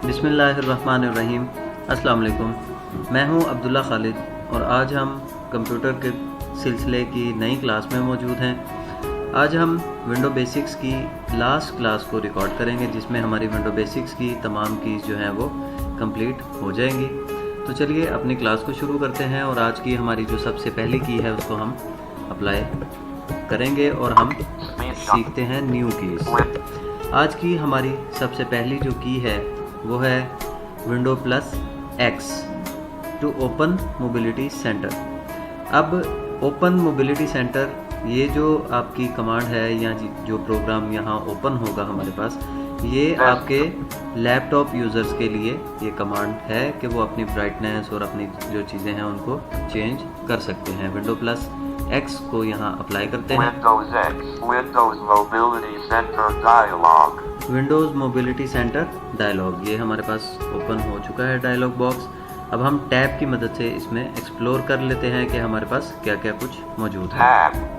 बिस्मिल्लाहिर्रहमानिर्रहीम। अस्सलाम वालेकुम। मैं हूं अब्दुल्ला खालिद और आज हम कंप्यूटर के सिलसिले की नई क्लास में मौजूद हैं। आज हम विंडो बेसिक्स की लास्ट क्लास को रिकॉर्ड करेंगे जिसमें हमारी विंडो बेसिक्स की तमाम कीज़ जो हैं वो कंप्लीट हो जाएंगी। तो चलिए अपनी क्लास को शुरू करते हैं और आज की हमारी जो सबसे पहली की है उसको हम अप्लाई करेंगे और हम सीखते हैं न्यू कीज़। आज की हमारी सबसे पहली जो की है वो है window plus X to open mobility centre. अब ओपन मोबिलिटी सेंटर ये जो आपकी कमांड है या जो प्रोग्राम यहाँ ओपन होगा हमारे पास, ये आपके लैपटॉप यूज़र्स के लिए ये कमांड है कि वो अपनी ब्राइटनेस और अपनी जो चीज़ें हैं उनको चेंज कर सकते हैं। विंडो प्लस एक्स को यहाँ अप्लाई करते हैं। विंडोज़ मोबिलिटी सेंटर डायलॉग ये हमारे पास ओपन हो चुका है डायलॉग बॉक्स। अब हम टैब की मदद से इसमें एक्सप्लोर कर लेते हैं कि हमारे पास क्या क्या कुछ मौजूद है।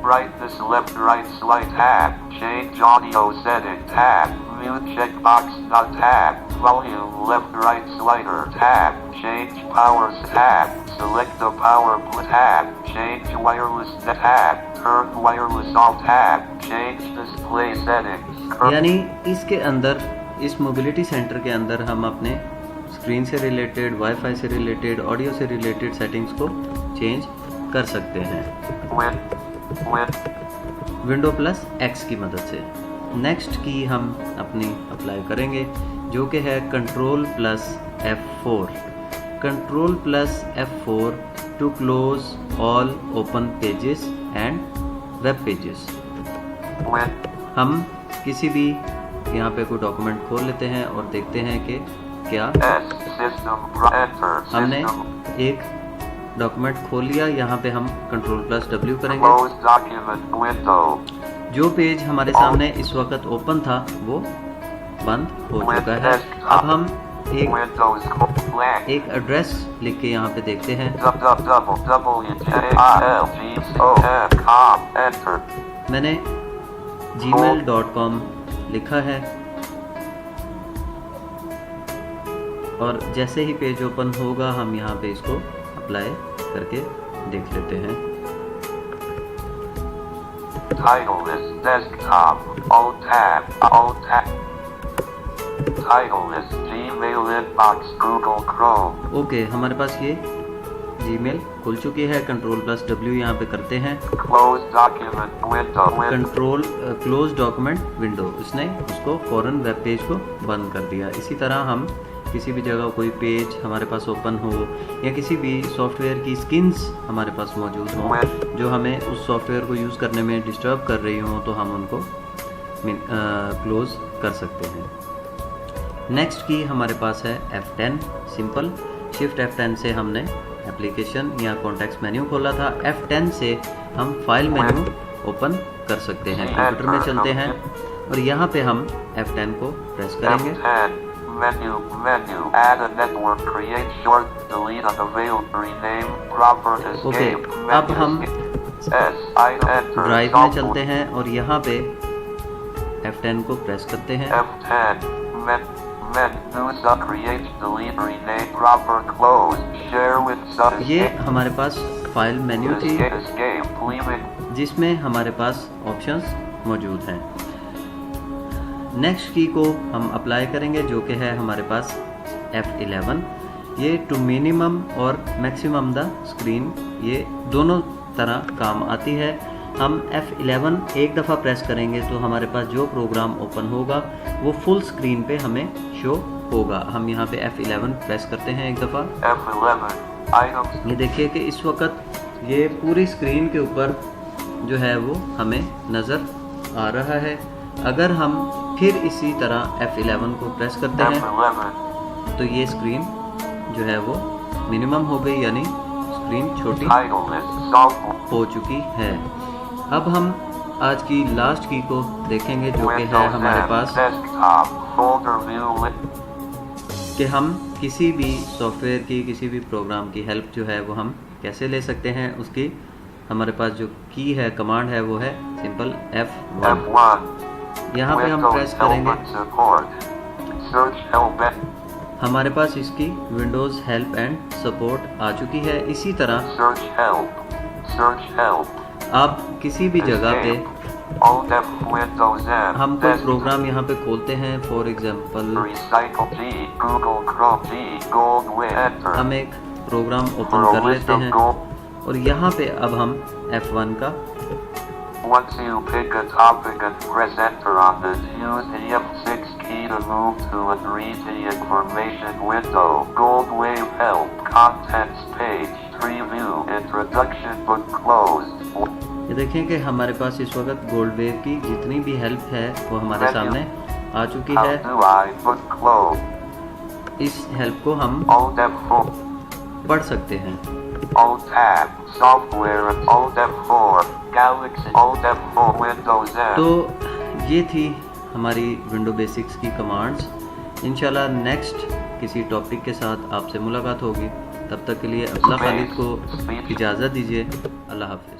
brightness left right slide tab, change audio setting tab, mute checkbox not tab, volume left right slider tab, change powers tab, select the power tab, change wireless tab, turn wireless off tab, change display settings। यानी इसके अंदर इस mobility centre के अंदर हम अपने screen से related, wifi से रिलेटेड, ऑडियो से रिलेटेड सेटिंग्स को चेंज कर सकते हैं विंडो प्लस एक्स की मदद से। नेक्स्ट की हम अपनी अप्लाई करेंगे जो कि है control plus F4। Control plus F4 to close all open pages and web pages. हम किसी भी यहाँ पे कोई डॉक्यूमेंट खोल लेते हैं और देखते हैं कि क्या हमने एक डॉक्यूमेंट खोल लिया। यहाँ पे हम कंट्रोल प्लस W करेंगे। जो पेज हमारे सामने इस वक्त ओपन था वो बंद हो चुका है। अब हम एक एड्रेस लिख के यहाँ पे देखते हैं। मैंने gmail.com लिखा है और जैसे ही पेज ओपन होगा हम यहाँ पे इसको अप्लाई करके देख लेते हैं। Title is desktop, alt tab, title is Gmail inbox, Google Chrome। Okay, हमारे पास ये जीमेल खुल चुकी है। कंट्रोल प्लस W यहाँ पे करते हैं। Close document window। Control close document window, उसने उसको फौरन वेब पेज को बंद कर दिया। इसी तरह हम किसी भी जगह कोई पेज हमारे पास ओपन हो या किसी भी सॉफ्टवेयर की स्किन्स हमारे पास मौजूद हों जो हमें उस सॉफ्टवेयर को यूज़ करने में डिस्टर्ब कर रही हों तो हम उनको क्लोज कर सकते हैं। नेक्स्ट की हमारे पास है F10 सिंपल। शिफ्ट F10 से हमने एप्लीकेशन या कॉन्टेक्स्ट मेन्यू खोला था। F10 से हम फाइल मेन्यू ओपन कर सकते हैं। कंप्यूटर में चलते हैं और यहाँ पे हम F10 को प्रेस करेंगे। Menu, add a network, create short, delete unavailable, rename, proper escape। अब हम ड्राइव में चलते हैं और यहाँ पे F10 को प्रेस करते हैं। F10 menu, create, delete, rename, proper, close, share with। ये हमारे पास फाइल मेन्यू थी जिसमें हमारे पास ऑप्शंस मौजूद हैं। नेक्स्ट की को हम अप्लाई करेंगे जो कि है हमारे पास F11। ये टू मिनिमम और मैक्सिमम द स्क्रीन, ये दोनों तरह काम आती है। हम F11 एक दफ़ा प्रेस करेंगे तो हमारे पास जो प्रोग्राम ओपन होगा वो फुल स्क्रीन पे हमें शो होगा। हम यहाँ पे F11 प्रेस करते हैं एक दफ़ा। F11 ये देखिए कि इस वक्त ये पूरी स्क्रीन के ऊपर जो है वो हमें नज़र आ रहा है। अगर हम फिर इसी तरह F11 को प्रेस करते हैं तो ये स्क्रीन जो है वो मिनिमम हो गई, यानी स्क्रीन छोटी हो चुकी है। अब हम आज की लास्ट की को देखेंगे जो कि है हमारे पास कि हम किसी भी सॉफ्टवेयर की, किसी भी प्रोग्राम की हेल्प जो है वो हम कैसे ले सकते हैं। उसकी हमारे पास जो की है, कमांड है, वो है सिंपल F1। यहाँ पे हम प्रेस करेंगे हमारे पास इसकी विंडोज़ हेल्प एंड सपोर्ट आ चुकी है। इसी तरह Search help. आप किसी भी जगह पे Alt F Windows M. हम कोई प्रोग्राम यहाँ पे खोलते हैं, for example Recycle G. Google Chrome G. Gold with Enter. हम एक प्रोग्राम For ओपन a कर list लेते of हैं gold. और यहाँ पे अब हम F1 का Once you pick a topic and press enter on it, use the F6 key to move to and read the information window. Gold Wave Help. Contents page. Preview. Introduction book closed. ये देखें कि हमारे पास इस वक्त gold wave की जितनी भी help है वो हमारे सामने आ चुकी How है। do I book close? इस हेल्प को हम Alt F4. पढ़ सकते हैं। Alt Tab. Software. Alt F4. Galaxy. Alt F4. Windows M. तो ये थी हमारी विंडो बेसिक्स की कमांड्स। इंशाल्लाह नेक्स्ट किसी टॉपिक के साथ आपसे मुलाकात होगी। तब तक के लिए अब्दुल्ला खालिद को इजाज़त दीजिए। अल्लाह हाफ़िज़।